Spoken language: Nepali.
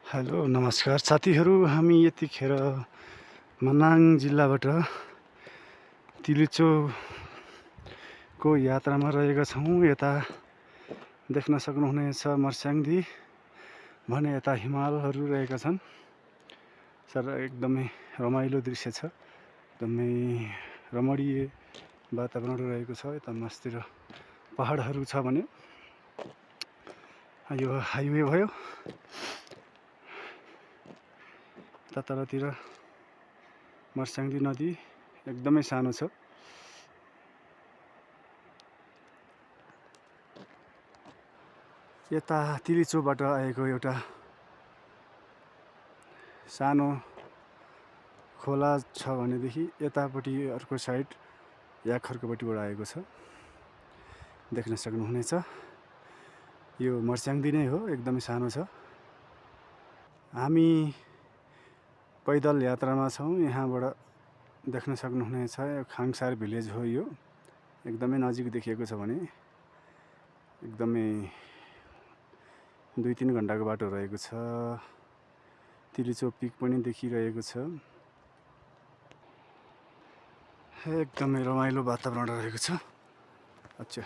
हेलो नमस्कार साथीहरू, हामी यतिखेर मनाङ जिल्लाबाट तिलिचोको यात्रामा रहेका छौँ। यता देख्न सक्नुहुनेछ मर्स्याङ्दी भने यता हिमालहरू रहेका छन्। सर एकदमै रमाइलो दृश्य छ, एकदमै रमणीय वातावरण रहेको छ। यता मस्तिर पहाडहरू छ भने यो हाइवे भयो। यता तलतिर मर्स्याङ्दी नदी एकदमै सानो छ। यता तिलिचोबाट आएको एउटा सानो खोला छ भनेदेखि यतापट्टि अर्को साइड याखर्कोपट्टिबाट आएको छ, देख्न सक्नुहुनेछ। यो मर्स्याङ्दी नै हो, एकदमै सानो छ। हामी पैदल यात्रामा छौँ। यहाँबाट देख्न सक्नुहुनेछ खाङसार भिलेज हो। यो एकदमै नजिक देखिएको छ भने एकदमै 2-3 घन्टाको बाटो रहेको छ। तिलिचो पिक पनि देखिरहेको छ। एकदमै रमाइलो वातावरण रहेको छ। अच्छा